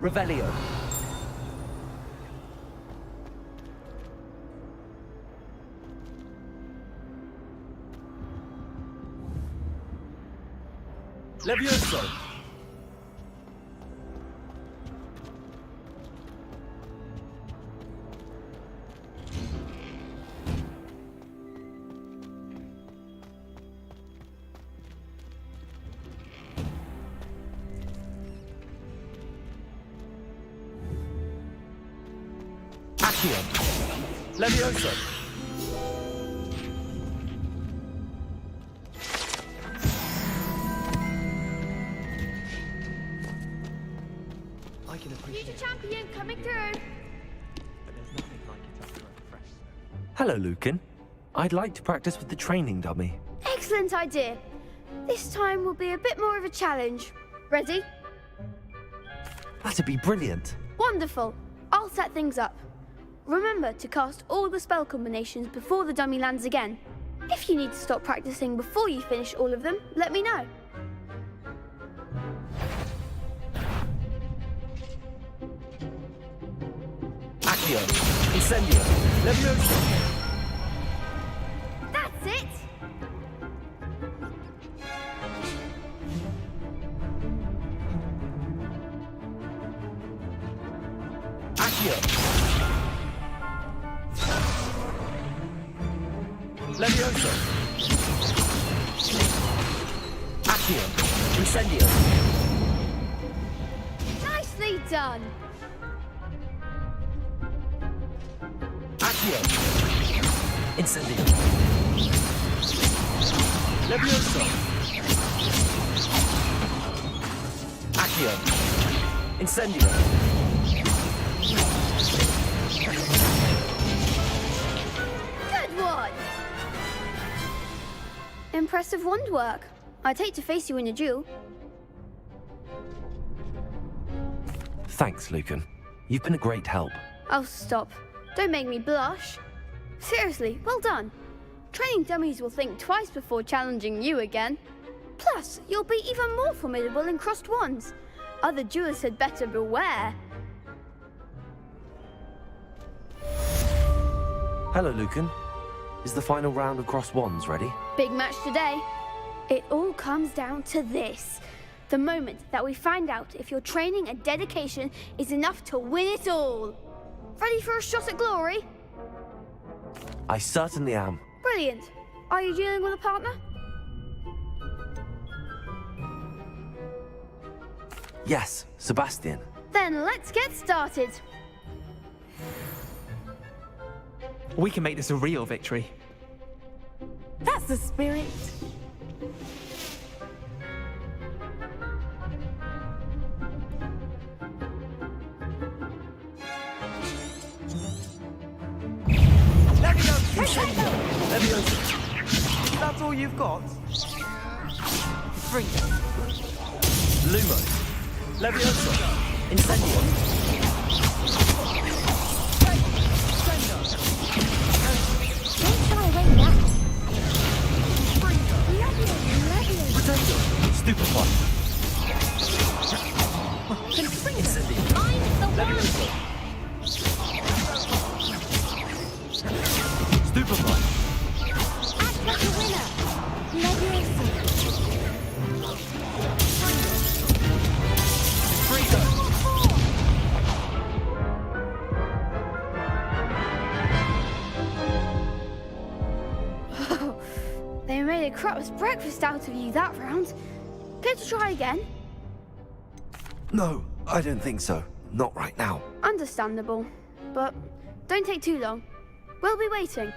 Revelio. Levioso. Accio. Levioso. Future champion coming through. But there's nothing like it after a fresh snow. Hello, Lucan. I'd like to practice with the training dummy. Excellent idea. This time will be a bit more of a challenge. Ready? That'd be brilliant. Wonderful. I'll set things up. Remember to cast all the spell combinations before the dummy lands again. If you need to stop practicing before you finish all of them, let me know. Accio. Incendio. Levioso. That's it! Accio. Levioso. Accio. Incendio. Nicely done! Accio. Incendio. Levioso. Accio. Incendio. Good one! Impressive wand work. I'd hate to face you in a duel. Thanks, Lucan. You've been a great help. Oh, stop. Don't make me blush. Seriously, well done. Training dummies will think twice before challenging you again. Plus, you'll be even more formidable in crossed wands. Other duelists had better beware. Hello, Lucan. Is the final round of cross wands ready? Big match today. It all comes down to this. The moment that we find out if your training and dedication is enough to win it all. Ready for a shot at glory? I certainly am. Brilliant. Are you dealing with a partner? Yes, Sebastian. Then let's get started. We can make this a real victory. That's the spirit. Levioso. That's all you've got? Free. Lumos. Levioso. Incendio. Don't shy away now. Protector. Stupefy. Incendio. I'm the one. Levioso. Stupefy. Act like a winner. Leviosa. Freedom. They made a crap's breakfast out of you that round. Care to try again? No, I don't think so. Not right now. Understandable. But don't take too long. We'll be waiting.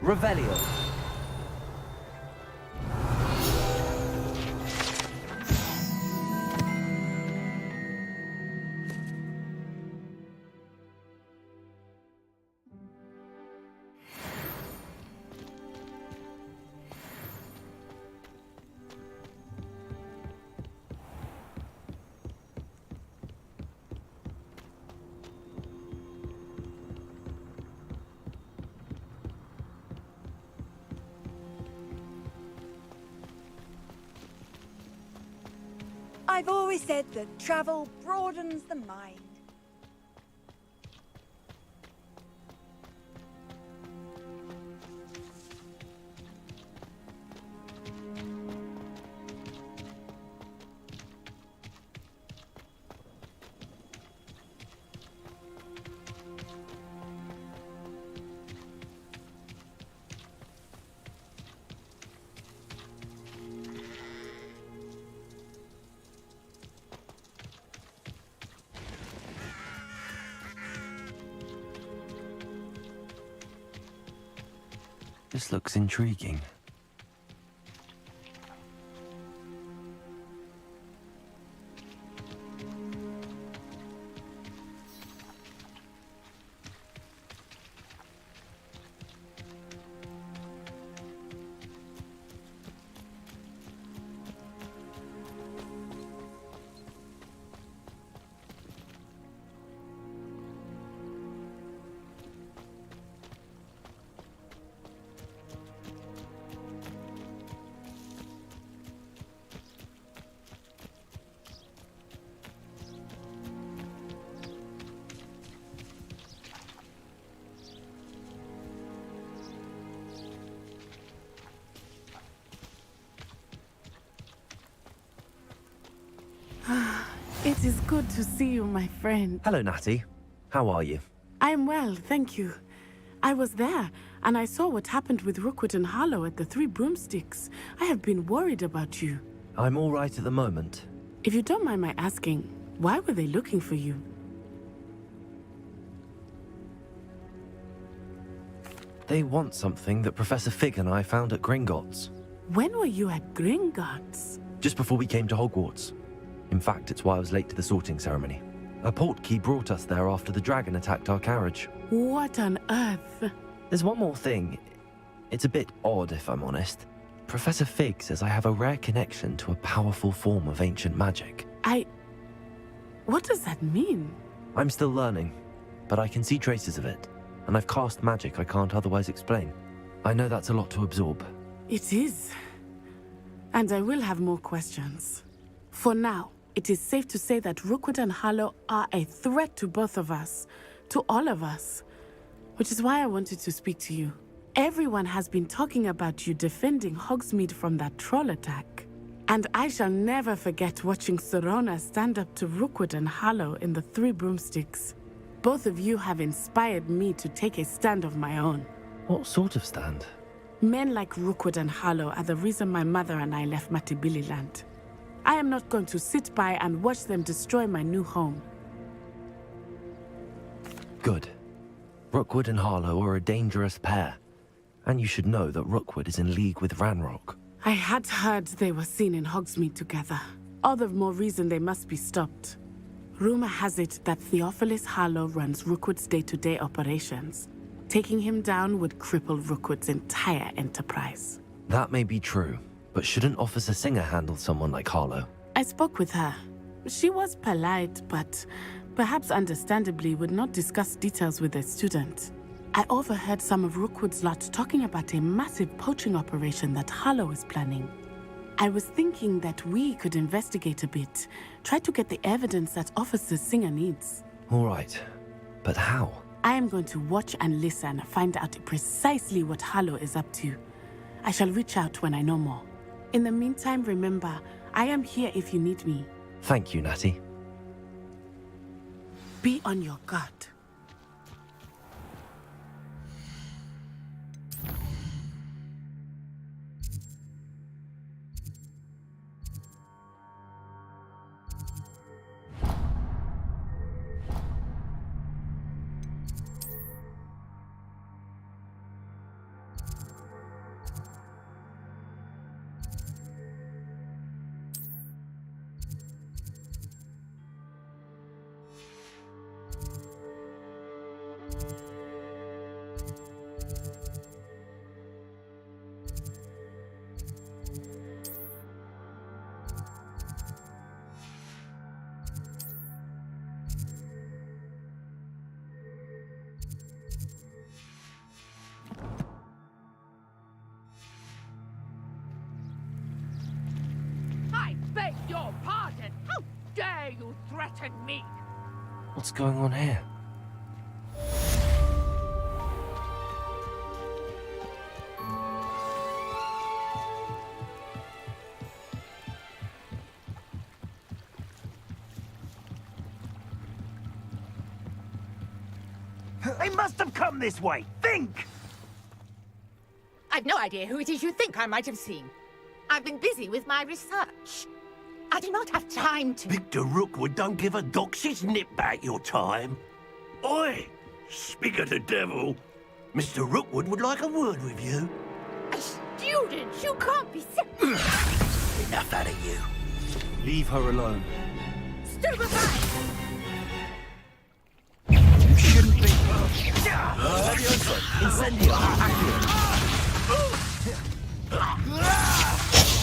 Revelio. I've always said that travel broadens the mind. This looks intriguing. It is good to see you, my friend. Hello, Natty. How are you? I am well, thank you. I was there, and I saw what happened with Rookwood and Harlow at the Three Broomsticks. I have been worried about you. I'm all right at the moment. If you don't mind my asking, why were they looking for you? They want something that Professor Fig and I found at Gringotts. When were you at Gringotts? Just before we came to Hogwarts. In fact, it's why I was late to the sorting ceremony. A portkey brought us there after the dragon attacked our carriage. What on earth? There's one more thing. It's a bit odd, if I'm honest. Professor Fig says I have a rare connection to a powerful form of ancient magic. What does that mean? I'm still learning, but I can see traces of it, and I've cast magic I can't otherwise explain. I know that's a lot to absorb. It is. And I will have more questions. For now, it is safe to say that Rookwood and Harlow are a threat to both of us, to all of us, which is why I wanted to speak to you. Everyone has been talking about you defending Hogsmeade from that troll attack. And I shall never forget watching Sorona stand up to Rookwood and Harlow in the Three Broomsticks. Both of you have inspired me to take a stand of my own. What sort of stand? Men like Rookwood and Harlow are the reason my mother and I left Matabeleland. I am not going to sit by and watch them destroy my new home. Good. Rookwood and Harlow are a dangerous pair. And you should know that Rookwood is in league with Ranrock. I had heard they were seen in Hogsmeade together. All the more reason they must be stopped. Rumor has it that Theophilus Harlow runs Rookwood's day-to-day operations. Taking him down would cripple Rookwood's entire enterprise. That may be true, but shouldn't Officer Singer handle someone like Harlow? I spoke with her. She was polite, but perhaps understandably would not discuss details with a student. I overheard some of Rookwood's lot talking about a massive poaching operation that Harlow is planning. I was thinking that we could investigate a bit, try to get the evidence that Officer Singer needs. All right, but how? I am going to watch and listen, find out precisely what Harlow is up to. I shall reach out when I know more. In the meantime, remember, I am here if you need me. Thank you, Natty. Be on your guard. threaten me? What's going on here? They must have come this way. Think! I've no idea who it is you think I might have seen. I've been busy with my research. I do not have time to... Victor Rookwood don't give a doxy's nip back your time. Oi! Speak of the devil. Mr. Rookwood would like a word with you. A student? You can't be Enough out of you. Leave her alone. stupefied! You shouldn't be... Incendio!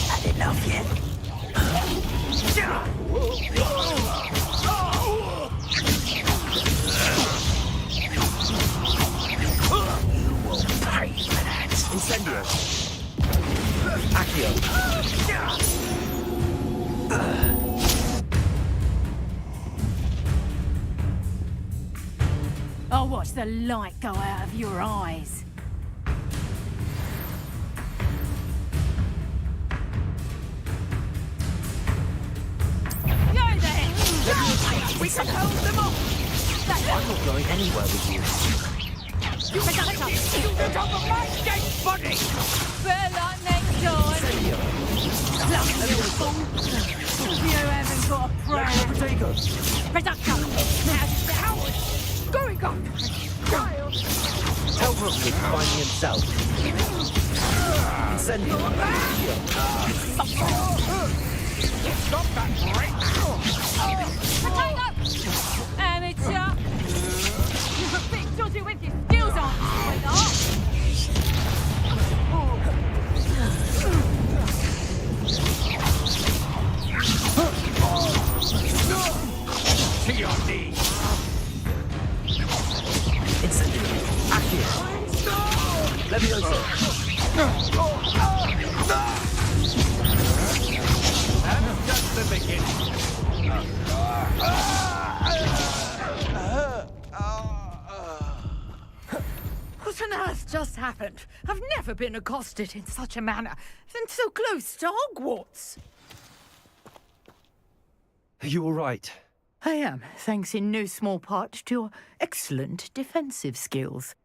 Had enough yet? You will pay for that. Incendio! Accio! I'll watch the light go out of your eyes. Go there! We can hold them off! I'm not going anywhere with you. You pick up a student of my dead body! Well, like next time! You haven't got a prayer! Production! Howard! Going on! Tell Rookwood to find me himself. Incendio! Stop that right now! Potato! Amateur! You're a bit dodgy with your skills, aren't you, sweetheart? To your knees. Incendio! Accio! Levioso! That's just the beginning. What on earth just happened? I've never been accosted in such a manner, and so close to Hogwarts. Are you all right? I am, thanks in no small part to your excellent defensive skills.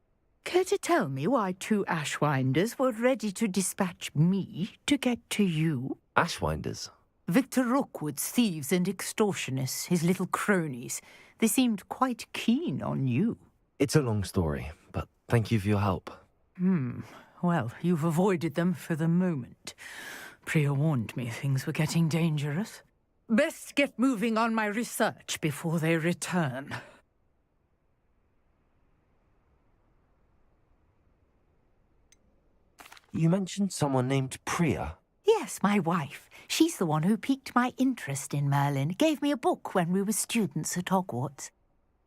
Care to tell me why two Ashwinders were ready to dispatch me to get to you? Ashwinders? Victor Rookwood's thieves and extortionists, his little cronies. They seemed quite keen on you. It's a long story, but thank you for your help. Well, you've avoided them for the moment. Priya warned me things were getting dangerous. Best get moving on my research before they return. You mentioned someone named Priya. Yes, my wife. She's the one who piqued my interest in Merlin, gave me a book when we were students at Hogwarts.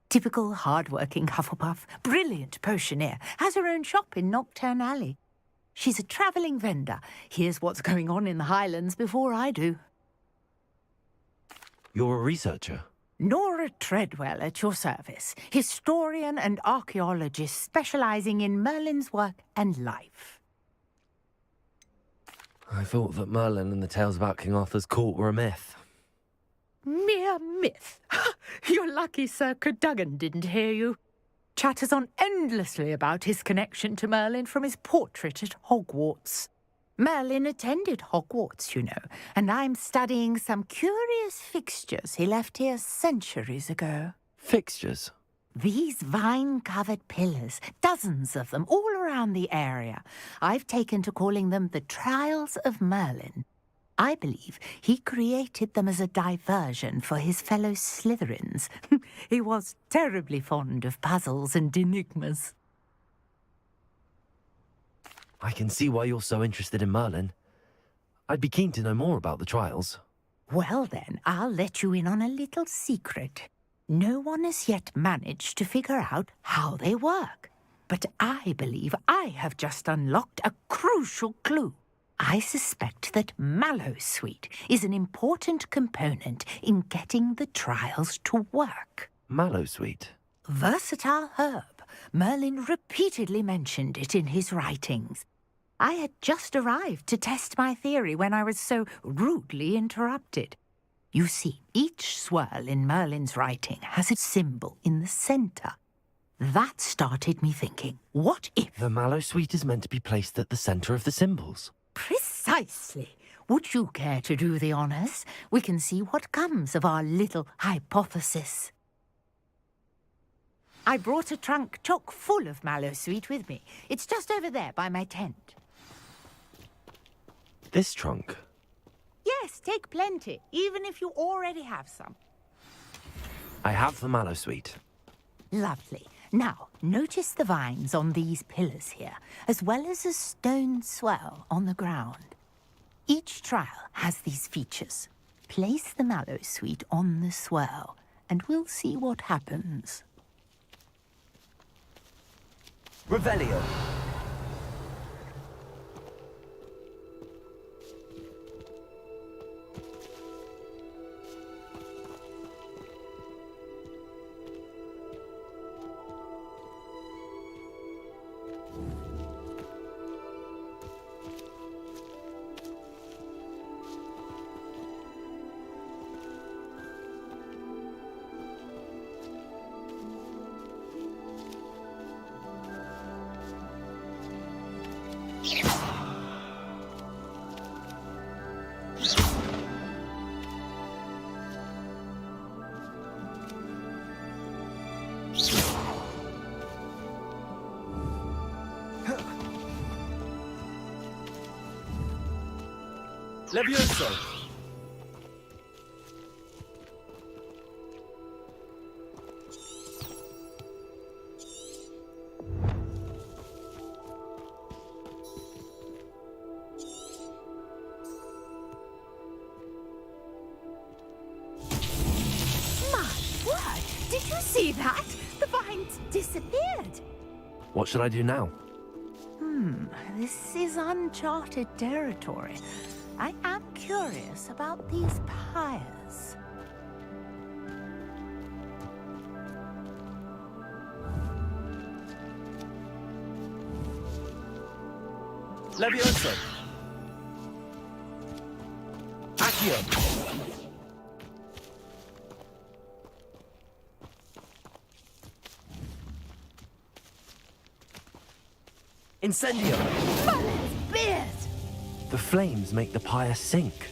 Typical hard-working Hufflepuff, brilliant potioneer, has her own shop in Nocturne Alley. She's a travelling vendor, hears what's going on in the Highlands before I do. You're a researcher? Nora Treadwell at your service, historian and archaeologist specialising in Merlin's work and life. I thought that Merlin and the tales about King Arthur's court were a myth. Mere myth. You're lucky Sir Cadogan didn't hear you. Chatters on endlessly about his connection to Merlin from his portrait at Hogwarts. Merlin attended Hogwarts, you know, and I'm studying some curious fixtures he left here centuries ago. Fixtures? These vine-covered pillars, dozens of them, all around the area. I've taken to calling them the Trials of Merlin. I believe he created them as a diversion for his fellow Slytherins. He was terribly fond of puzzles and enigmas. I can see why you're so interested in Merlin. I'd be keen to know more about the trials. Well then, I'll let you in on a little secret. No one has yet managed to figure out how they work. But I believe I have just unlocked a crucial clue. I suspect that mallowsweet is an important component in getting the trials to work. Mallowsweet. Versatile herb. Merlin repeatedly mentioned it in his writings. I had just arrived to test my theory when I was so rudely interrupted. You see, each swirl in Merlin's writing has a symbol in the centre. That started me thinking, what if... The mallowsweet is meant to be placed at the centre of the symbols. Precisely. Would you care to do the honours? We can see what comes of our little hypothesis. I brought a trunk chock full of mallowsweet with me. It's just over there by my tent. This trunk? Yes, take plenty, even if you already have some. I have the mallowsweet. Lovely. Now, notice the vines on these pillars here, as well as a stone swell on the ground. Each trial has these features. Place the mallowsweet on the swell, and we'll see what happens. Revelio. Levioso. Did you see that? The vines disappeared. What should I do now? This is uncharted territory. I am curious about these pyres. Levioso. Accio. Incendio. Merlin's beard! The flames make the pyre sink.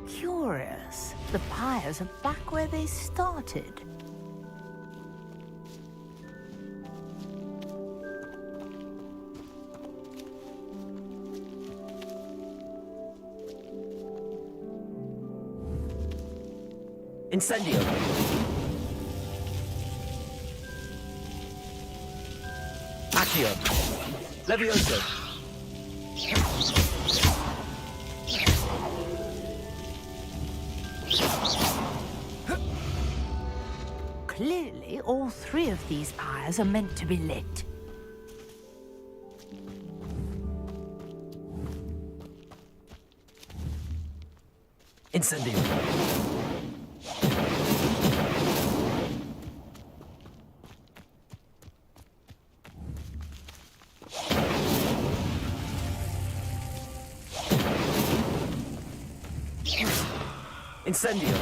Curious. The pyres are back where they started. Incendio. Accio. Levioso. Clearly, all three of these pyres are meant to be lit. Incendio. Incendio.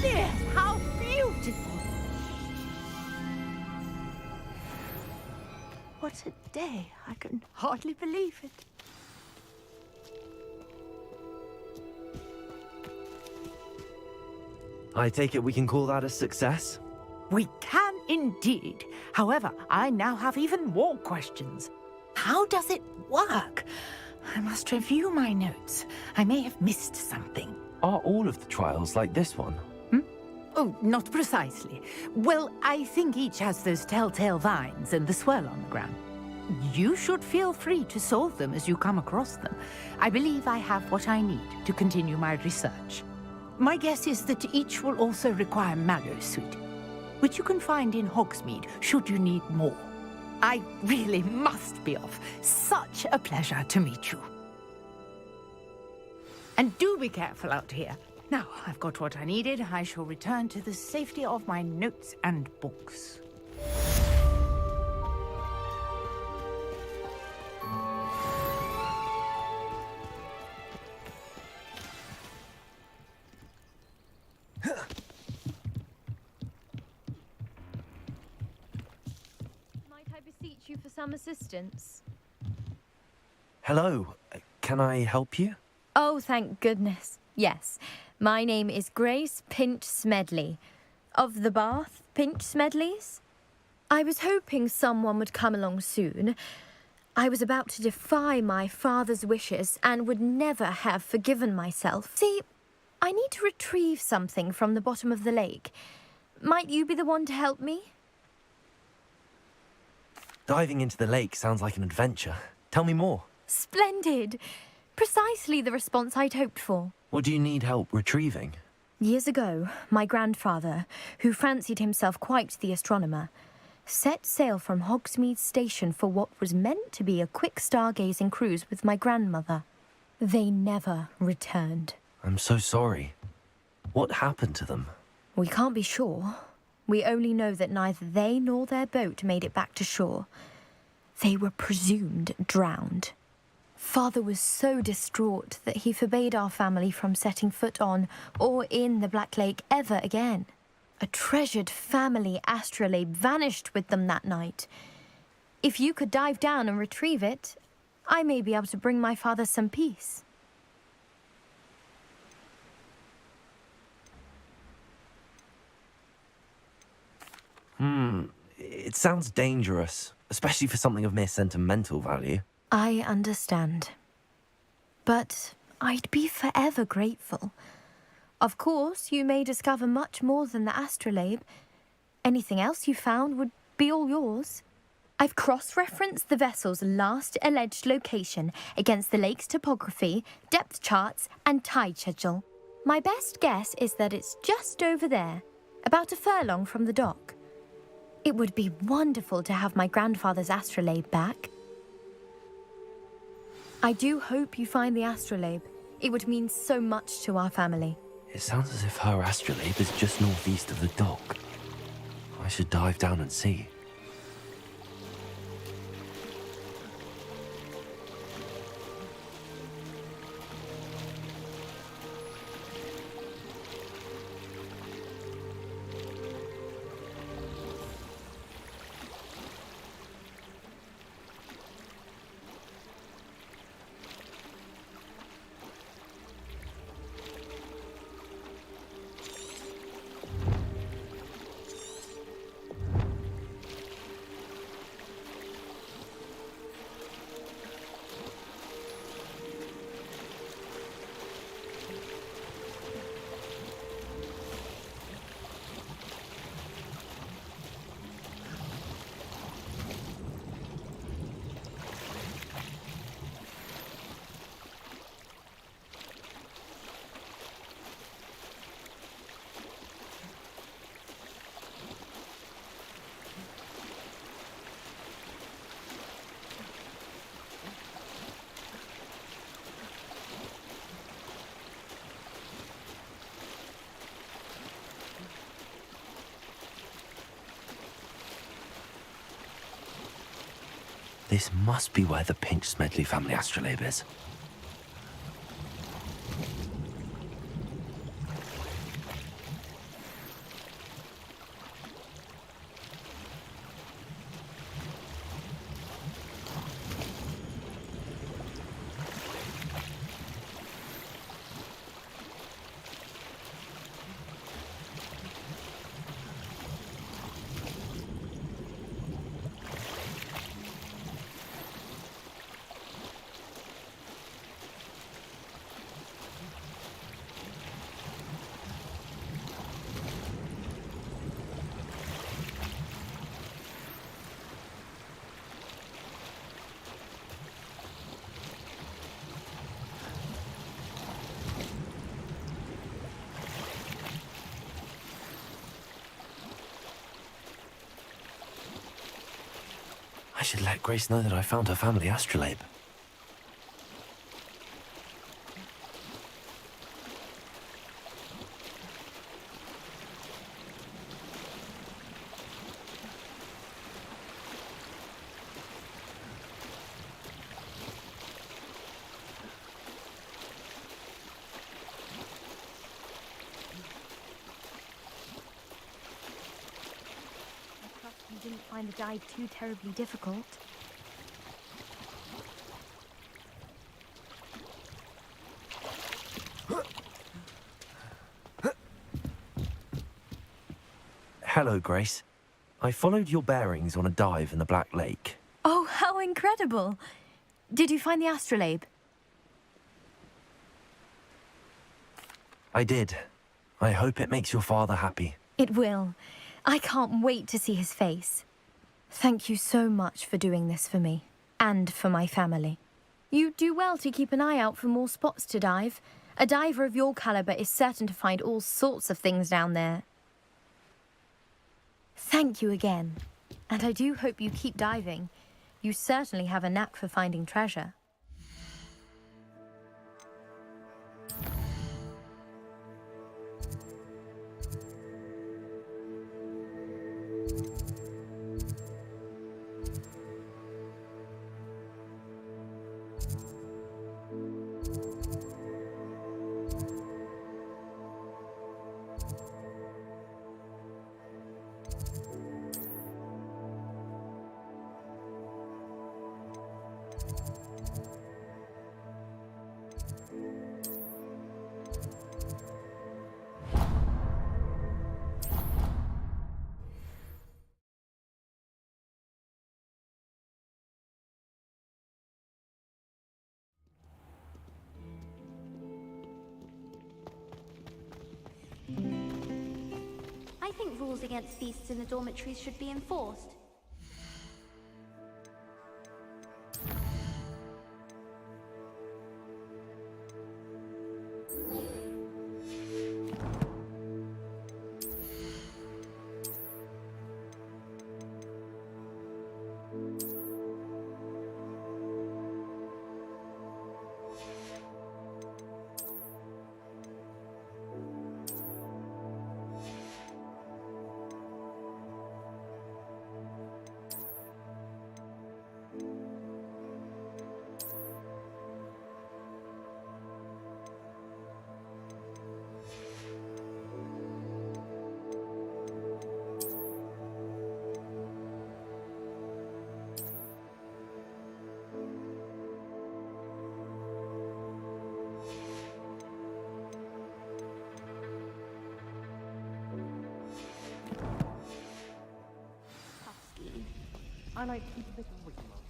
Yes, how beautiful! What a day. I can hardly believe it. I take it we can call that a success? We can indeed. However, I now have even more questions. How does it work? I must review my notes. I may have missed something. Are all of the trials like this one? Oh, not precisely. Well, I think each has those telltale vines and the swirl on the ground. You should feel free to solve them as you come across them. I believe I have what I need to continue my research. My guess is that each will also require mallow sweet, which you can find in Hogsmeade should you need more. I really must be off. Such a pleasure to meet you. And do be careful out here. Now, I've got what I needed. I shall return to the safety of my notes and books. Might I beseech you for some assistance? Hello, can I help you? Oh, thank goodness. Yes. My name is Grace Pinch Smedley. Of the Bath Pinch Smedleys? I was hoping someone would come along soon. I was about to defy my father's wishes and would never have forgiven myself. See, I need to retrieve something from the bottom of the lake. Might you be the one to help me? Diving into the lake sounds like an adventure. Tell me more. Splendid! Precisely the response I'd hoped for. What do you need help retrieving? Years ago, my grandfather, who fancied himself quite the astronomer, set sail from Hogsmeade Station for what was meant to be a quick stargazing cruise with my grandmother. They never returned. I'm so sorry. What happened to them? We can't be sure. We only know that neither they nor their boat made it back to shore. They were presumed drowned. Father was so distraught that he forbade our family from setting foot on or in the Black Lake ever again. A treasured family astrolabe vanished with them that night. If you could dive down and retrieve it, I may be able to bring my father some peace. It sounds dangerous, especially for something of mere sentimental value. I understand. But I'd be forever grateful. Of course, you may discover much more than the astrolabe. Anything else you found would be all yours. I've cross-referenced the vessel's last alleged location against the lake's topography, depth charts, and tide schedule. My best guess is that it's just over there, about a furlong from the dock. It would be wonderful to have my grandfather's astrolabe back. I do hope you find the astrolabe. It would mean so much to our family. It sounds as if her astrolabe is just northeast of the dock. I should dive down and see. This must be where the Pinch Smedley family astrolabe is. should let Grace know that I found her family astrolabe. You didn't find the dive too terribly difficult. Hello, Grace. I followed your bearings on a dive in the Black Lake. Oh, how incredible! Did you find the astrolabe? I did. I hope it makes your father happy. It will. I can't wait to see his face. Thank you so much for doing this for me, and for my family. You do well to keep an eye out for more spots to dive. A diver of your caliber is certain to find all sorts of things down there. Thank you again. And I do hope you keep diving. You certainly have a knack for finding treasure. I think rules against feasts in the dormitories should be enforced. I like to keep a bit of rigmarole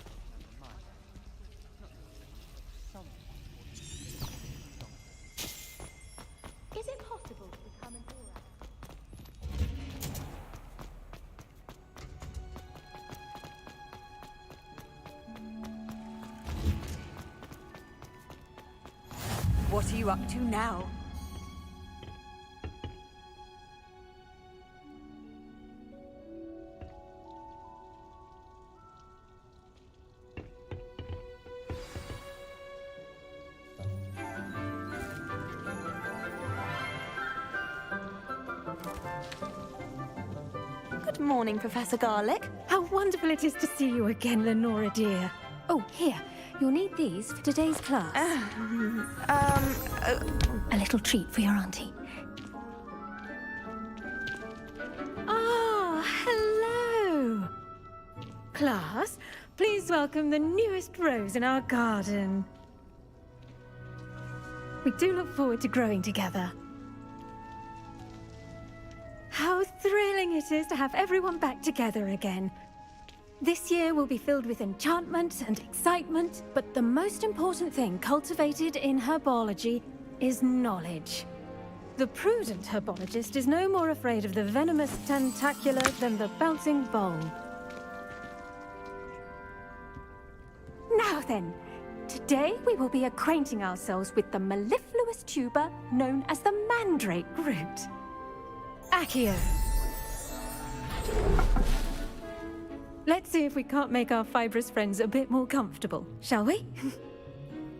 in my mind. Some Is it possible to become an aura? What are you up to now? Good morning, Professor Garlick. How wonderful it is to see you again, Lenora dear. Oh, here. You'll need these for today's class. A little treat for your auntie. Ah, hello. Class, please welcome the newest rose in our garden. We do look forward to growing together. How thrilling it is to have everyone back together again. This year will be filled with enchantment and excitement, but the most important thing cultivated in herbology is knowledge. The prudent herbologist is no more afraid of the venomous tentacula than the bouncing bowl. Now then, today we will be acquainting ourselves with the mellifluous tuber known as the mandrake root. Accio. Let's see if we can't make our fibrous friends a bit more comfortable, shall we?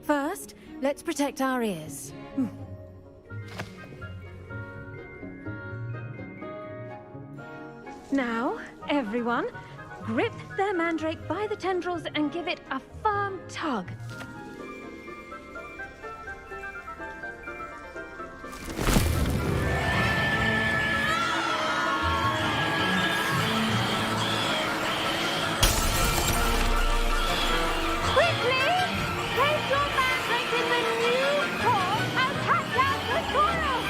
First, let's protect our ears. Now, everyone, grip their mandrake by the tendrils and give it a firm tug. Quickly! Place your mandrake in the new core and catch out the soil!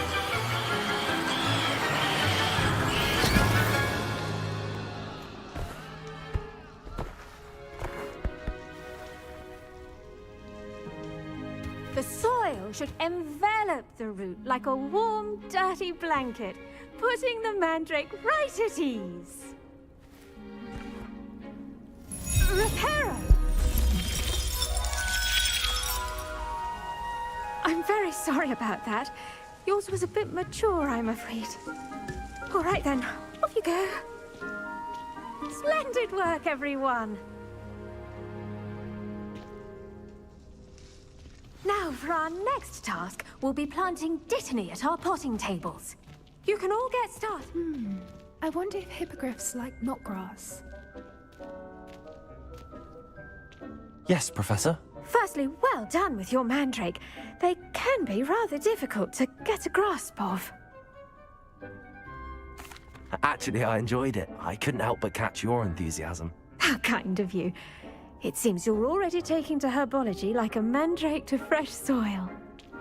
The soil should envelop the root like a warm, dirty blanket, putting the mandrake right at ease. Reparo! I'm very sorry about that. Yours was a bit mature, I'm afraid. All right then, off you go. Splendid work, everyone. Now, for our next task, we'll be planting dittany at our potting tables. You can all get started. I wonder if hippogriffs like knotgrass. Yes, Professor. Firstly, well done with your mandrake. They can be rather difficult to get a grasp of. Actually, I enjoyed it. I couldn't help but catch your enthusiasm. How kind of you. It seems you're already taking to herbology like a mandrake to fresh soil.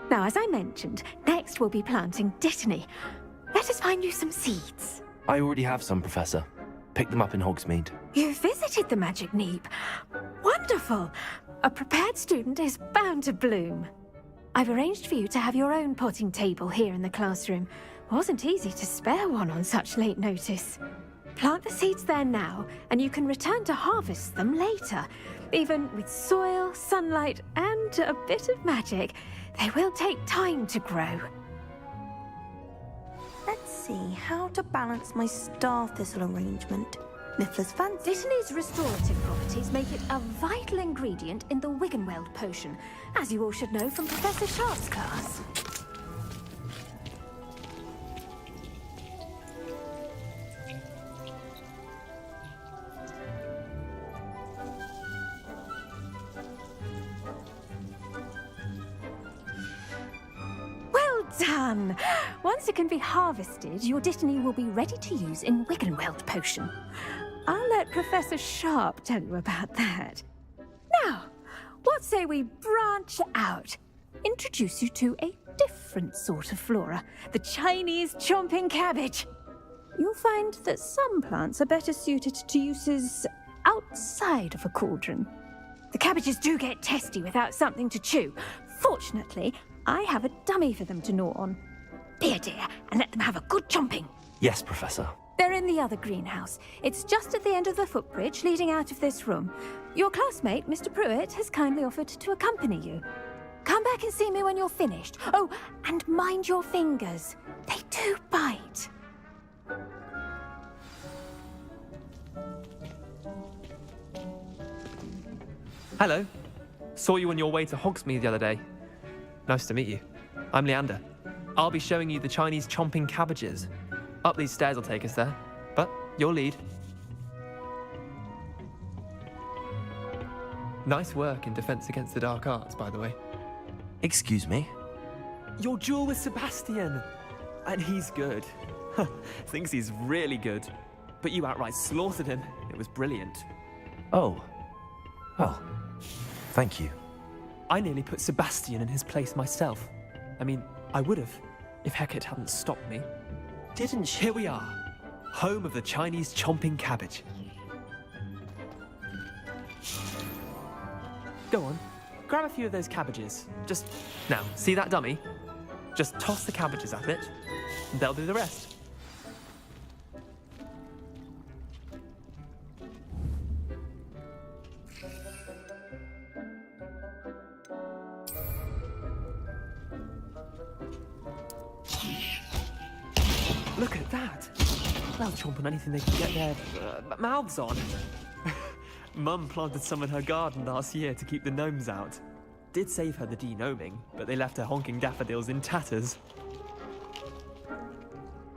Now, as I mentioned, next we'll be planting dittany. Let us find you some seeds. I already have some, Professor. Picked them up in Hogsmeade. You visited the Magic Neep. Wonderful! A prepared student is bound to bloom. I've arranged for you to have your own potting table here in the classroom. Wasn't easy to spare one on such late notice. Plant the seeds there now, and you can return to harvest them later. Even with soil, sunlight, and a bit of magic, they will take time to grow. Let's see how to balance my star thistle arrangement. Niffler's fancy. Dittany's restorative properties make it a vital ingredient in the Wiggenweld potion, as you all should know from Professor Sharp's class. Well done! Once it can be harvested, your dittany will be ready to use in Wiggenweld potion. I'll let Professor Sharp tell you about that. Now, what say we branch out? Introduce you to a different sort of flora, the Chinese chomping cabbage. You'll find that some plants are better suited to uses outside of a cauldron. The cabbages do get testy without something to chew. Fortunately, I have a dummy for them to gnaw on. Be a dear and let them have a good chomping. Yes, Professor. They're in the other greenhouse. It's just at the end of the footbridge leading out of this room. Your classmate, Mr. Pruitt, has kindly offered to accompany you. Come back and see me when you're finished. Oh, and mind your fingers. They do bite. Hello. Saw you on your way to Hogsmeade the other day. Nice to meet you. I'm Leander. I'll be showing you the Chinese chomping cabbages. Up these stairs will take us there, but you'll lead. Nice work in Defense Against the Dark Arts, by the way. Excuse me? Your duel with Sebastian! And he's good. Thinks he's really good. But you outright slaughtered him. It was brilliant. Oh. Well, thank you. I nearly put Sebastian in his place myself. I mean, I would have, if Hecate hadn't stopped me. Didn't she? Here we are, home of the Chinese chomping cabbage. Go on, grab a few of those cabbages. Just, now, see that dummy? Just toss the cabbages at it, and they'll do the rest. Look at that! They'll chomp on anything they can get their mouths on. Mum planted some in her garden last year to keep the gnomes out. Did save her the de-gnoming, but they left her honking daffodils in tatters.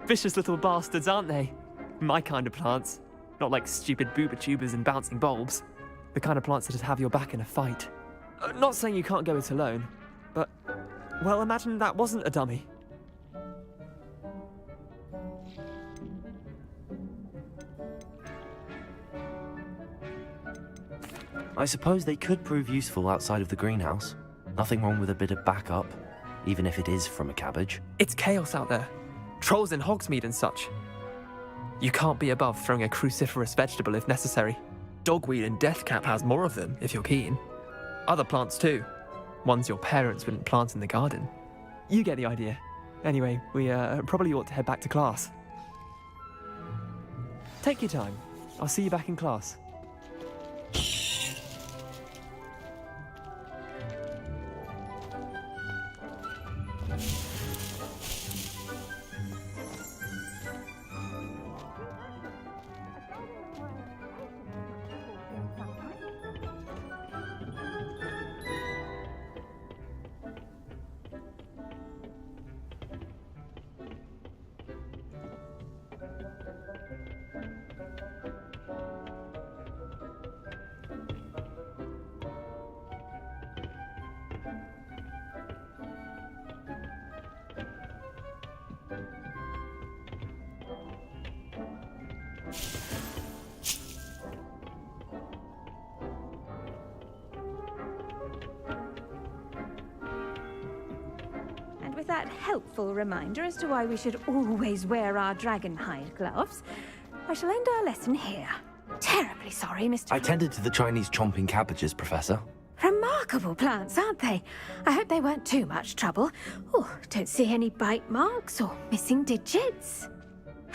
Vicious little bastards, aren't they? My kind of plants. Not like stupid booba tubers and bouncing bulbs. The kind of plants that'd have your back in a fight. Not saying you can't go it alone, but, well, imagine that wasn't a dummy. I suppose they could prove useful outside of the greenhouse. Nothing wrong with a bit of backup, even if it is from a cabbage. It's chaos out there. Trolls in Hogsmeade and such. You can't be above throwing a cruciferous vegetable if necessary. Dogweed and deathcap has more of them, if you're keen. Other plants too. Ones your parents wouldn't plant in the garden. You get the idea. Anyway, we probably ought to head back to class. Take your time. I'll see you back in class. With that helpful reminder as to why we should always wear our dragonhide gloves, I shall end our lesson here. Terribly sorry, Mr. I tended to the Chinese chomping cabbages, Professor. Remarkable plants, aren't they? I hope they weren't too much trouble. Oh, don't see any bite marks or missing digits.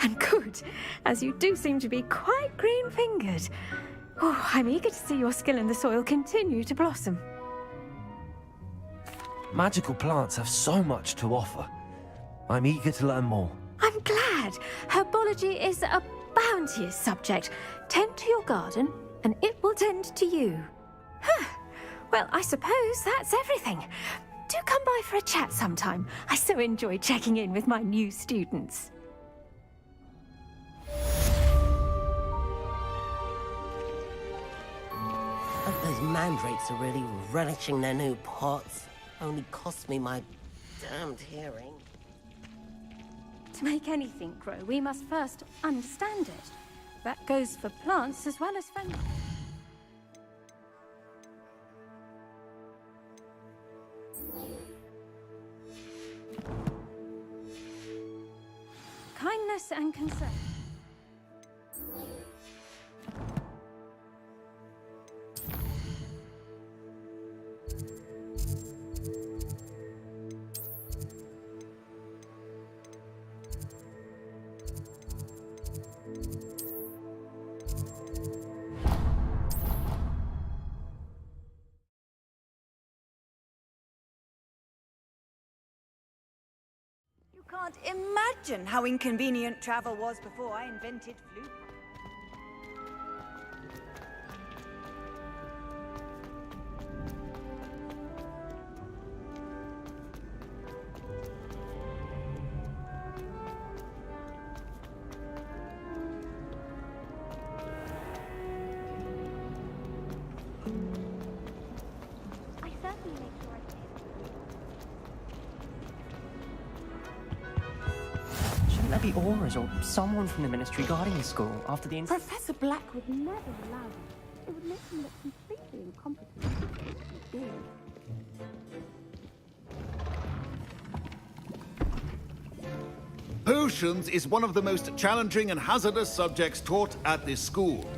And good, as you do seem to be quite green-fingered. Oh, I'm eager to see your skill in the soil continue to blossom. Magical plants have so much to offer. I'm eager to learn more. I'm glad. Herbology is a bounteous subject. Tend to your garden, and it will tend to you. Huh. Well, I suppose that's everything. Do come by for a chat sometime. I so enjoy checking in with my new students. Those mandrakes are really relishing their new pots. Only cost me my damned hearing. To make anything grow, we must first understand it. That goes for plants as well as for... Kindness and concern. Can't imagine how inconvenient travel was before I invented flute. I certainly make sure I say There be auras or someone from the ministry guarding the school after the incident. Professor Black would never allow that. It would make him look completely incompetent. Potions is one of the most challenging and hazardous subjects taught at this school.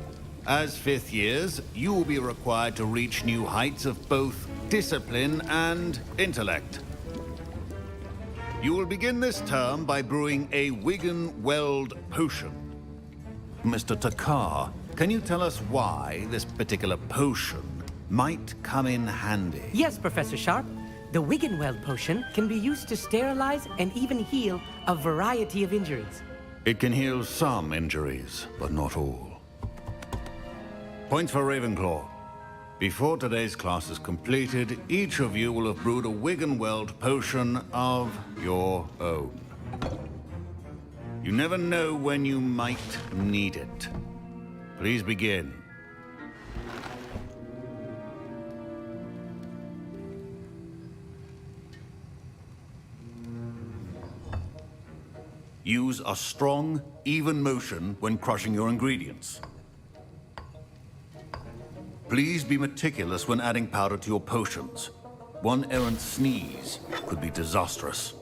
As fifth years, you will be required to reach new heights of both discipline and intellect. You will begin this term by brewing a Wigan-Weld potion. Mr. Takar, can you tell us why this particular potion might come in handy? Yes, Professor Sharp. The Wigan-Weld potion can be used to sterilize and even heal a variety of injuries. It can heal some injuries, but not all. Points for Ravenclaw. Before today's class is completed, each of you will have brewed a Wiggenweld potion of your own. You never know when you might need it. Please begin. Use a strong, even motion when crushing your ingredients. Please be meticulous when adding powder to your potions. One errant sneeze could be disastrous.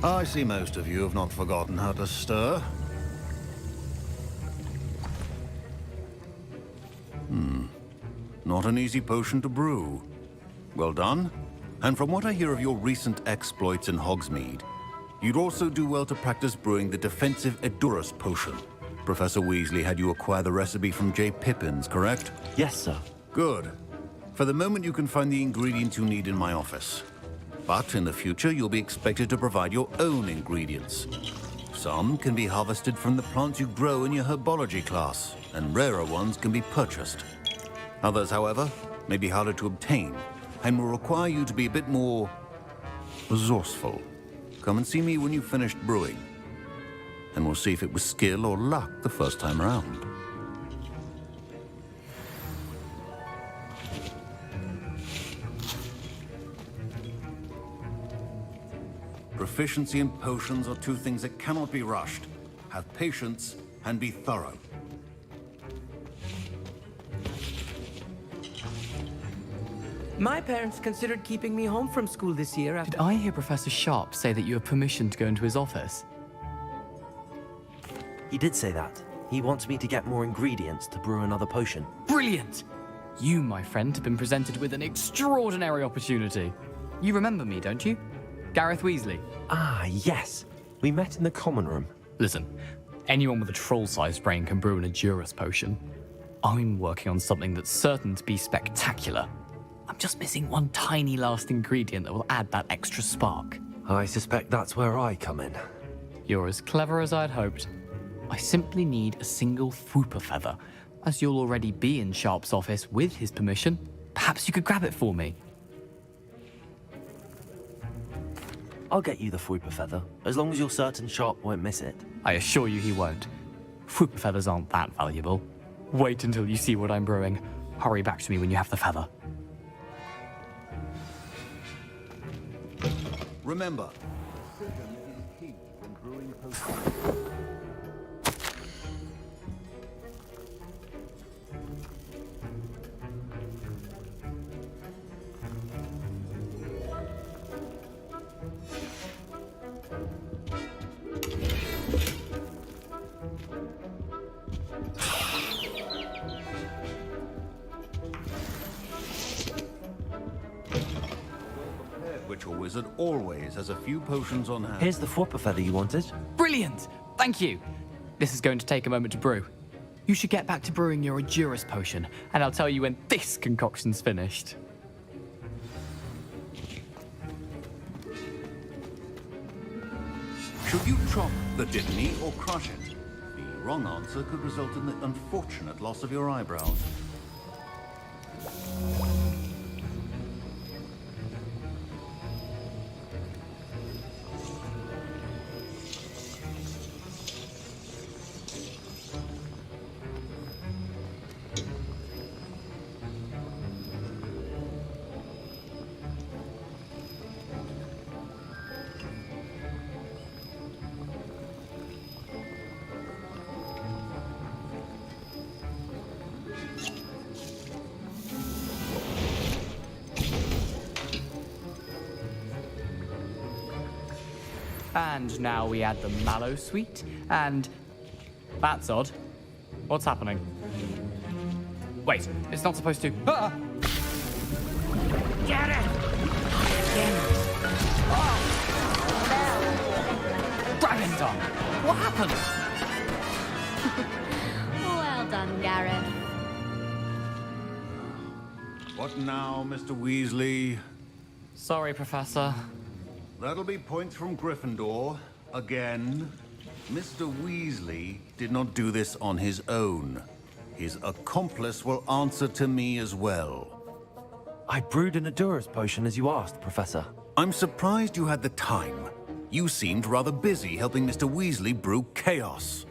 I see most of you have not forgotten how to stir. Not an easy potion to brew. Well done. And from what I hear of your recent exploits in Hogsmeade, you'd also do well to practice brewing the defensive Edurus potion. Professor Weasley had you acquire the recipe from J. Pippins, correct? Yes, sir. Good. For the moment, you can find the ingredients you need in my office. But in the future, you'll be expected to provide your own ingredients. Some can be harvested from the plants you grow in your herbology class, and rarer ones can be purchased. Others, however, may be harder to obtain, and will require you to be a bit more resourceful. Come and see me when you've finished brewing, and we'll see if it was skill or luck the first time around. Proficiency in potions are two things that cannot be rushed. Have patience and be thorough. My parents considered keeping me home from school this year after... Did I hear Professor Sharp say that you have permission to go into his office? He did say that. He wants me to get more ingredients to brew another potion. Brilliant! You, my friend, have been presented with an extraordinary opportunity. You remember me, don't you? Gareth Weasley. Ah, yes. We met in the common room. Listen, anyone with a troll-sized brain can brew an Edurus potion. I'm working on something that's certain to be spectacular. I'm just missing one tiny last ingredient that will add that extra spark. I suspect that's where I come in. You're as clever as I'd hoped. I simply need a single Fwooper feather. As you'll already be in Sharp's office with his permission, perhaps you could grab it for me. I'll get you the Fwooper feather, as long as you're certain Sharp won't miss it. I assure you he won't. Fwooper feathers aren't that valuable. Wait until you see what I'm brewing. Hurry back to me when you have the feather. Remember, precision is key when brewing potions. Ritual wizard always has a few potions on hand. Here's the Fwooper feather you wanted. Brilliant! Thank you! This is going to take a moment to brew. You should get back to brewing your Edurus potion, and I'll tell you when this concoction's finished. Should you chop the Dittany or crush it? The wrong answer could result in the unfortunate loss of your eyebrows. And now we add the mallow sweet, and... That's odd. What's happening? Wait, it's not supposed to. Ah! Get it! Dragon Dog! What happened? Well done, Gareth. What now, Mr. Weasley? Sorry, Professor. That'll be points from Gryffindor. Again. Mr. Weasley did not do this on his own. His accomplice will answer to me as well. I brewed an Adura's potion as you asked, Professor. I'm surprised you had the time. You seemed rather busy helping Mr. Weasley brew chaos.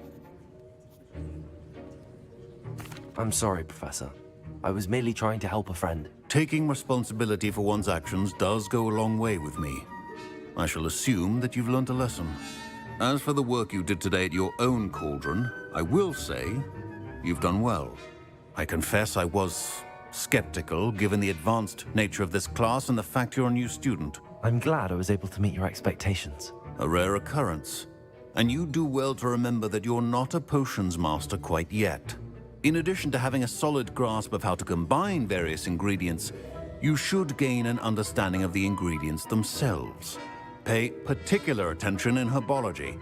I'm sorry, Professor. I was merely trying to help a friend. Taking responsibility for one's actions does go a long way with me. I shall assume that you've learned a lesson. As for the work you did today at your own cauldron, I will say you've done well. I confess I was skeptical, given the advanced nature of this class and the fact you're a new student. I'm glad I was able to meet your expectations. A rare occurrence. And you do well to remember that you're not a potions master quite yet. In addition to having a solid grasp of how to combine various ingredients, you should gain an understanding of the ingredients themselves. Pay particular attention in herbology.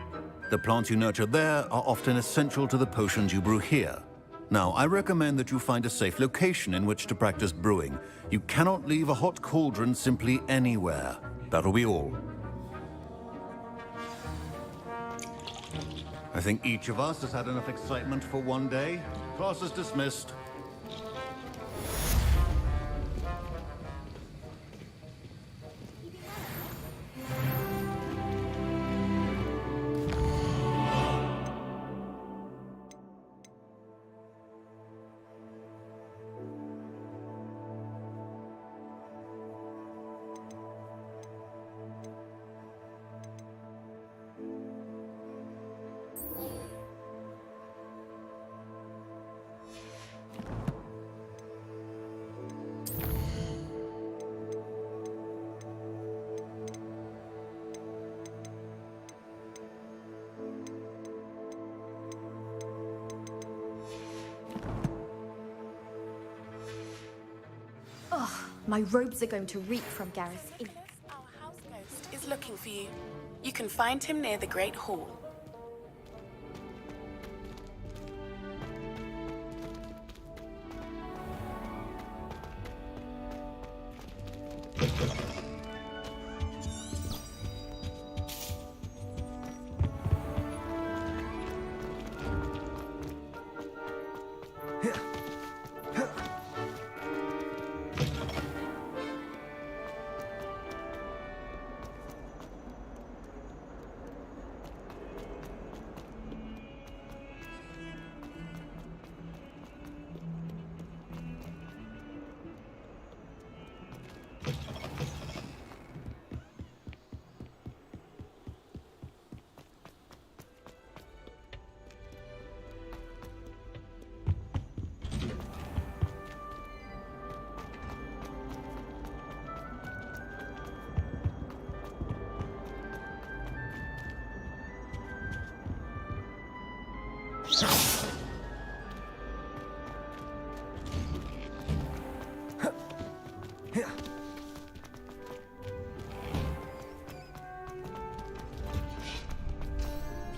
The plants you nurture there are often essential to the potions you brew here. Now, I recommend that you find a safe location in which to practice brewing. You cannot leave a hot cauldron simply anywhere. That'll be all. I think each of us has had enough excitement for one day. Class is dismissed. My robes are going to reek from Gareth. Our house ghost is looking for you. You can find him near the Great Hall.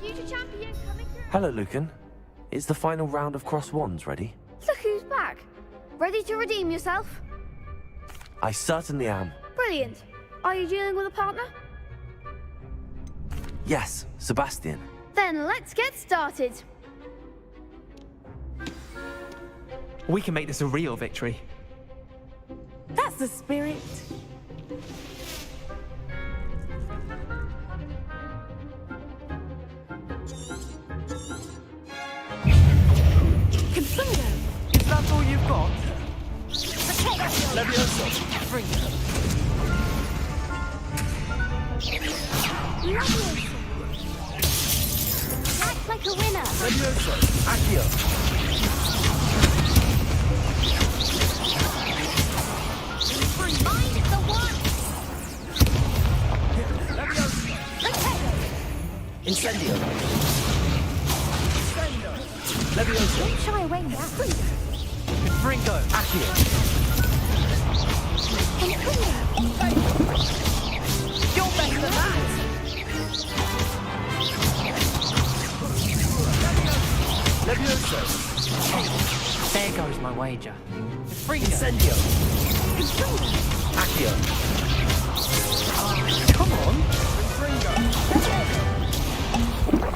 Future champion coming through. Hello, Lucan. Is the final round of Cross Wands ready? Look who's back. Ready to redeem yourself? I certainly am. Brilliant. Are you dealing with a partner? Yes, Sebastian. Then let's get started. We can make this a real victory. That's the spirit. Consuelo! Is that all you've got? Levioso! Bring it. Act like a winner. Levioso! Accio! Mind the one. Levioso! Incendio! Incendio! Levioso! Don't shy away now. Confringo! Accio! You're better than that! Levioso! There goes my wager. Incendio! Accio! Come on!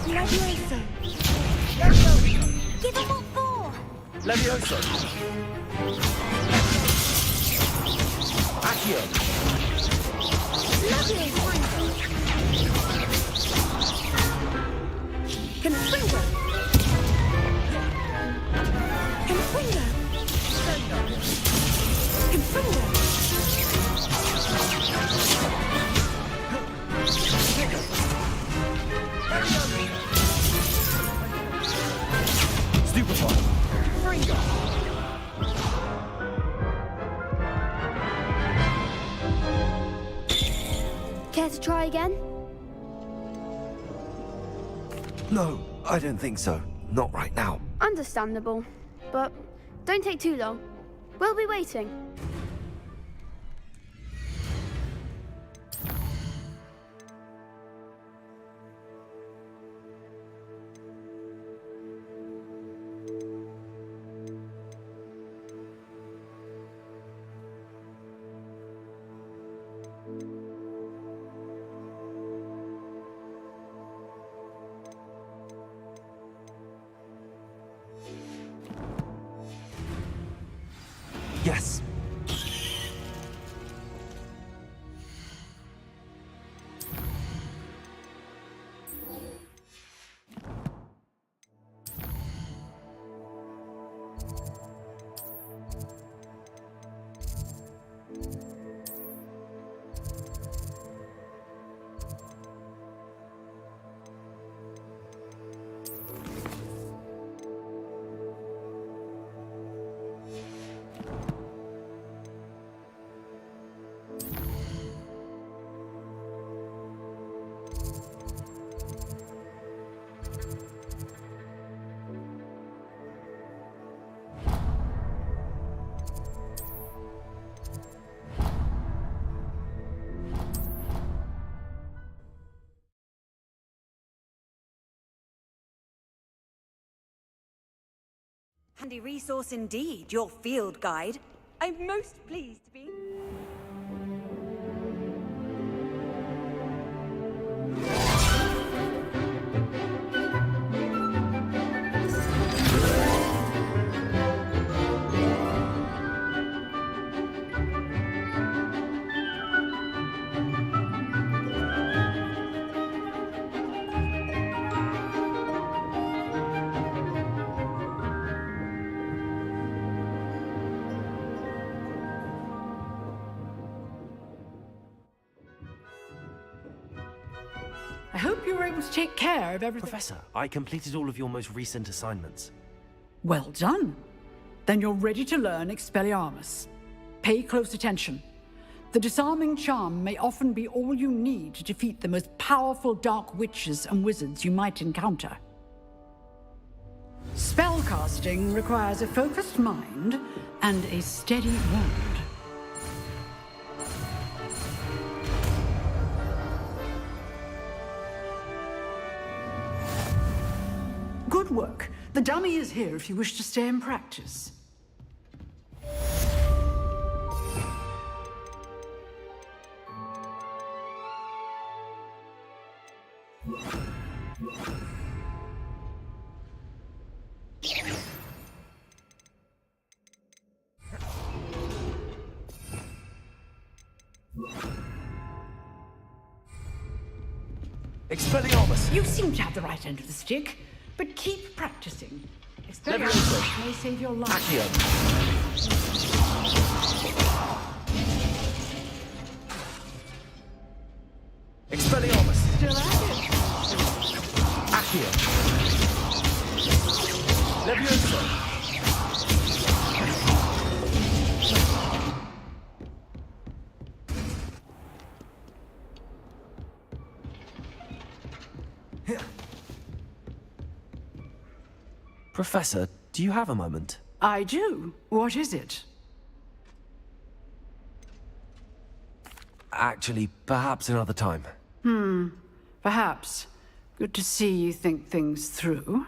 Levioso. Give him what for? Levioso! Accio! Confringo. Confringo. Confringo. Stupefy! Care to try again? No, I don't think so. Not right now. Understandable. But don't take too long. We'll be waiting. Yes. Handy resource indeed, your field guide. I'm most pleased to be... I hope you were able to take care of everything. Professor, I completed all of your most recent assignments. Well done. Then you're ready to learn Expelliarmus. Pay close attention. The disarming charm may often be all you need to defeat the most powerful dark witches and wizards you might encounter. Spellcasting requires a focused mind and a steady wand. Good work. The dummy is here if you wish to stay and practice. Expelliarmus! You seem to have the right end of the stick, but keep practicing. Expelliarmus may save your life. Accio! Expelliarmus! Still at it. Accio! Levioso! Professor, do you have a moment? I do. What is it? Actually, perhaps another time. Perhaps. Good to see you think things through.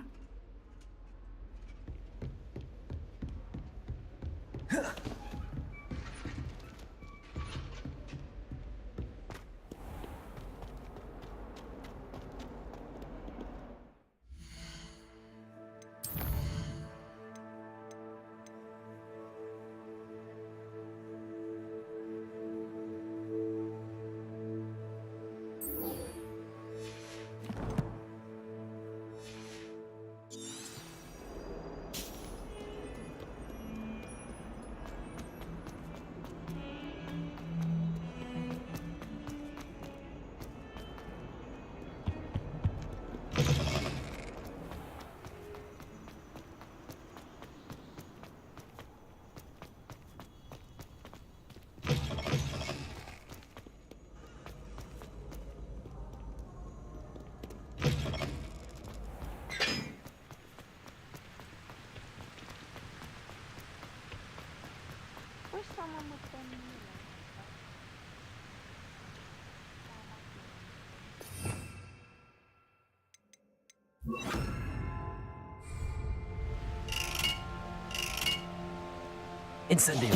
Incendio.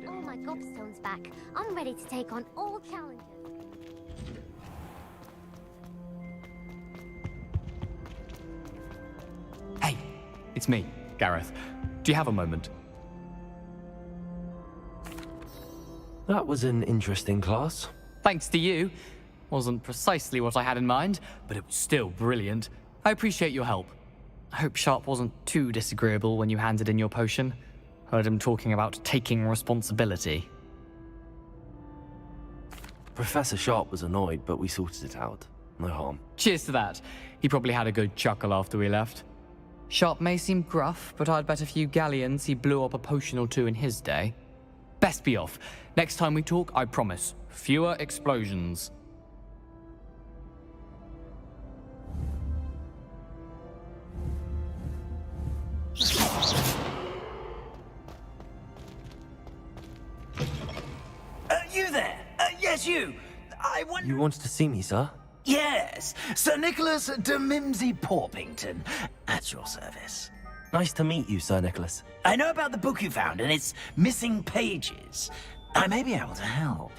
All my gobstones back. I'm ready to take on all challenges. Hey, it's me, Gareth. Do you have a moment? That was an interesting class. Thanks to you. Wasn't precisely what I had in mind, but it was still brilliant. I appreciate your help. I hope Sharp wasn't too disagreeable when you handed in your potion. Heard him talking about taking responsibility. Professor Sharp was annoyed, but we sorted it out. No harm. Cheers to that. He probably had a good chuckle after we left. Sharp may seem gruff, but I'd bet a few galleons he blew up a potion or two in his day. Best be off. Next time we talk, I promise, fewer explosions. You there? Yes, you. I wonder... You wanted to see me, sir? Yes, Sir Nicholas de Mimsy Porpington, at your service. Nice to meet you, Sir Nicholas. I know about the book you found and its missing pages. I may be able to help.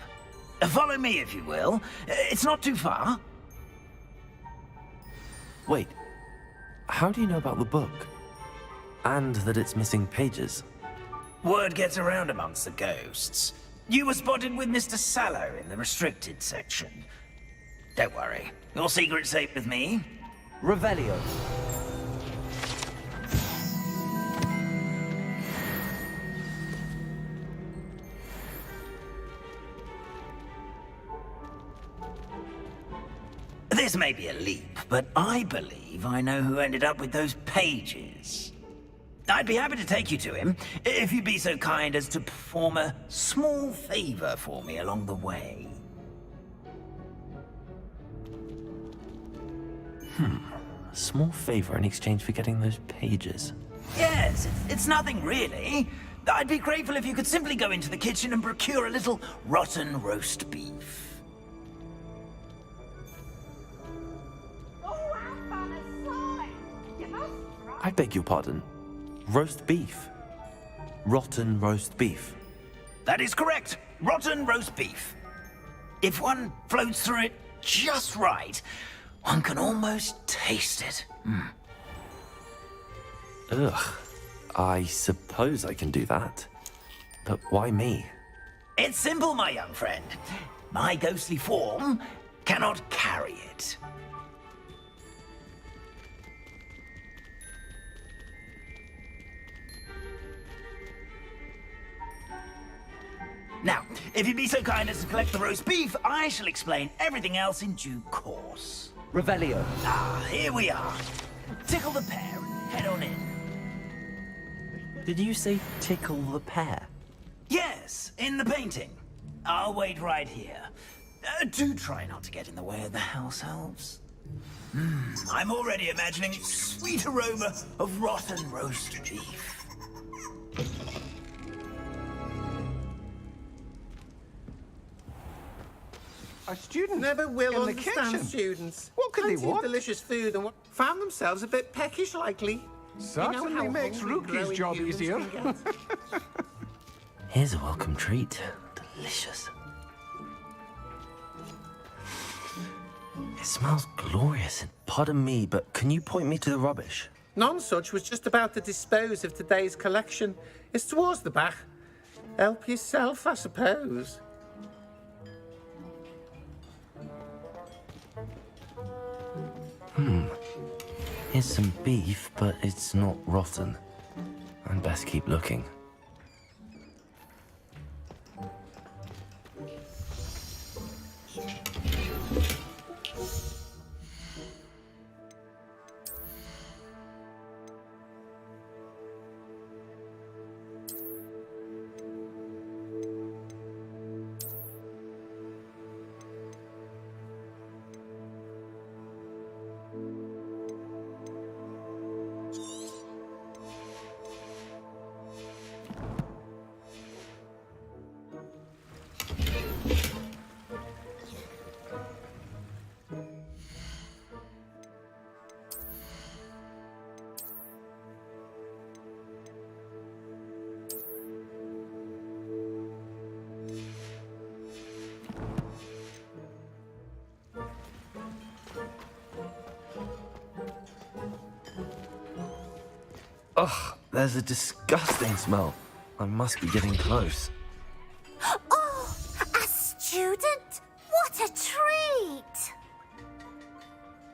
Follow me, if you will. It's not too far. Wait, how do you know about the book? And that it's missing pages? Word gets around amongst the ghosts. You were spotted with Mr. Sallow in the restricted section. Don't worry, your secret's safe with me. Revelio. This may be a leap, but I believe I know who ended up with those pages. I'd be happy to take you to him, if you'd be so kind as to perform a small favor for me along the way. A small favor in exchange for getting those pages. Yes, it's nothing really. I'd be grateful if you could simply go into the kitchen and procure a little rotten roast beef. I beg your pardon. Roast beef. Rotten roast beef. That is correct. Rotten roast beef. If one floats through it just right, one can almost taste it. Ugh. I suppose I can do that. But why me? It's simple, my young friend. My ghostly form cannot carry it. Now, if you'd be so kind as to collect the roast beef, I shall explain everything else in due course. Revelio. Ah, here we are. Tickle the pear and head on in. Did you say tickle the pear? Yes, in the painting. I'll wait right here. Do try not to get in the way of the house elves. I'm already imagining sweet aroma of rotten roast beef. A student never will in the understand kitchen. students. What could they Plenty of want? delicious food and what found themselves a bit peckish, likely. Certainly how makes hungry Rookie's growing job humans easier. can get. Here's a welcome treat. Delicious. It smells glorious, and pardon me, but can you point me to the rubbish? Nonsuch was just about to dispose of today's collection. It's towards the back. Help yourself, I suppose. Here's some beef, but it's not rotten. I'd best keep looking. Ugh, there's a disgusting smell. I must be getting close. Oh, a student? What a treat!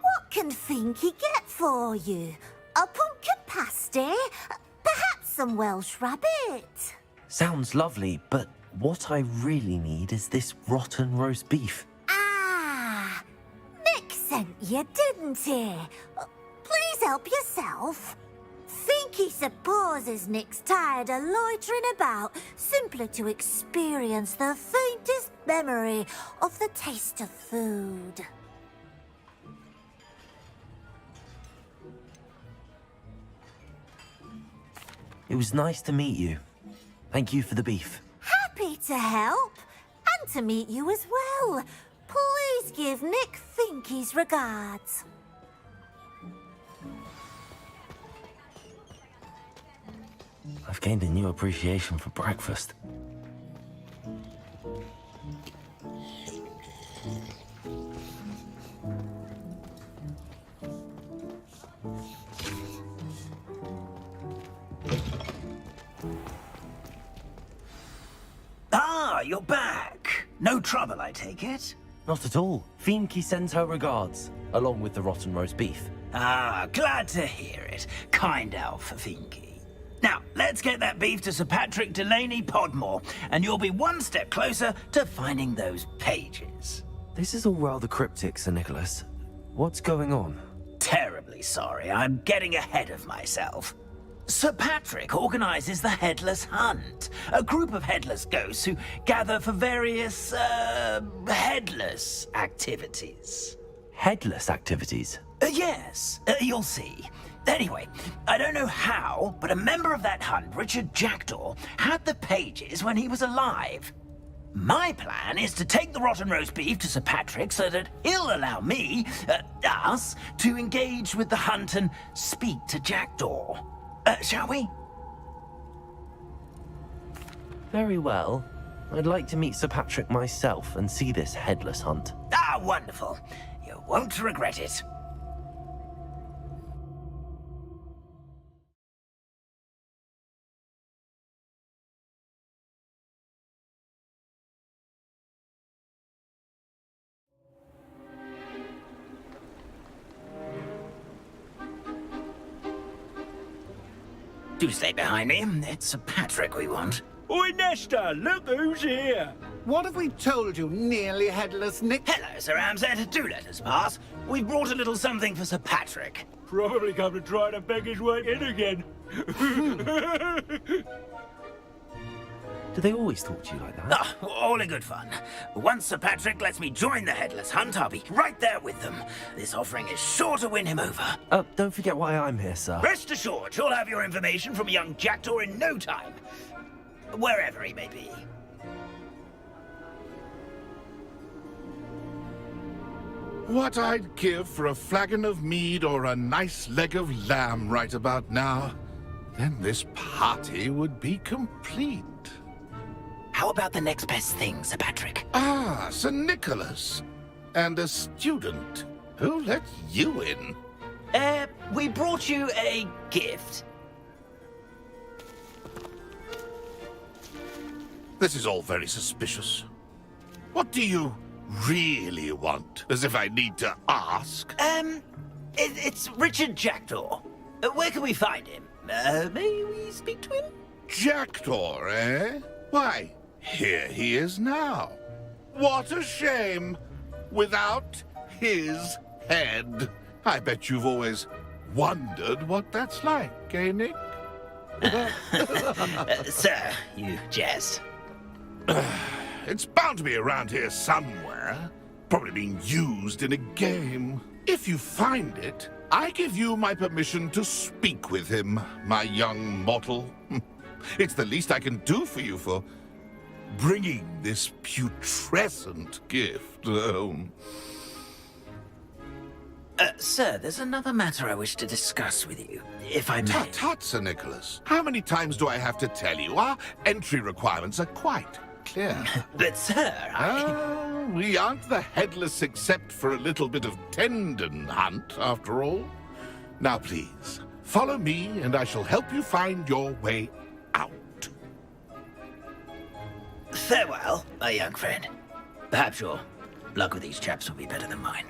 What can Finky get for you? A pumpkin pasty? Perhaps some Welsh rabbit? Sounds lovely, but what I really need is this rotten roast beef. Ah, Nick sent you, didn't he? Please help yourself. Finky supposes Nick's tired of loitering about simply to experience the faintest memory of the taste of food. It was nice to meet you. Thank you for the beef. Happy to help, and to meet you as well. Please give Nick Finky's regards. I've gained a new appreciation for breakfast. Ah, you're back. No trouble, I take it? Not at all. Fienke sends her regards, along with the rotten roast beef. Ah, glad to hear it. Kind elf, Finky. Now, let's get that beef to Sir Patrick Delaney Podmore, and you'll be one step closer to finding those pages. This is all rather cryptic, Sir Nicholas. What's going on? Terribly sorry, I'm getting ahead of myself. Sir Patrick organizes the Headless Hunt, a group of headless ghosts who gather for various, headless activities. Headless activities? Yes, you'll see. Anyway, I don't know how, but a member of that hunt, Richard Jackdaw, had the pages when he was alive. My plan is to take the rotten roast beef to Sir Patrick so that he'll allow me, us, to engage with the hunt and speak to Jackdaw. Shall we? Very well. I'd like to meet Sir Patrick myself and see this headless hunt. Ah, wonderful. You won't regret it. Do stay behind me. It's Sir Patrick we want. Oi, Nesta, look who's here. What have we told you, nearly headless Nick? Hello, Sir Ramsay. Do let us pass. We've brought a little something for Sir Patrick. Probably come to try to beg his way in again. Do they always talk to you like that? Ah, all in good fun. Once Sir Patrick lets me join the Headless Hunt, I'll be right there with them. This offering is sure to win him over. Don't forget why I'm here, sir. Rest assured, you'll have your information from young Jackdaw in no time. Wherever he may be. What I'd give for a flagon of mead or a nice leg of lamb right about now. Then this party would be complete. How about the next best thing, Sir Patrick? Ah, Sir Nicholas. And a student. Who let you in? We brought you a gift. This is all very suspicious. What do you really want? As if I need to ask. It's Richard Jackdaw. Where can we find him? May we speak to him? Jackdaw, eh? Why, here he is now. What a shame. Without his head. I bet you've always wondered what that's like, eh, Nick? Sir, you jest. It's bound to be around here somewhere. Probably being used in a game. If you find it, I give you my permission to speak with him, my young mortal. It's the least I can do for you for bringing this putrescent gift home. Sir, there's another matter I wish to discuss with you, if I may. Tut, tut, Sir Nicholas. How many times do I have to tell you? Our entry requirements are quite clear. But, sir, we aren't the headless except for a little bit of tendon hunt, after all. Now, please, follow me, and I shall help you find your way out. Farewell, my young friend. Perhaps your luck with these chaps will be better than mine.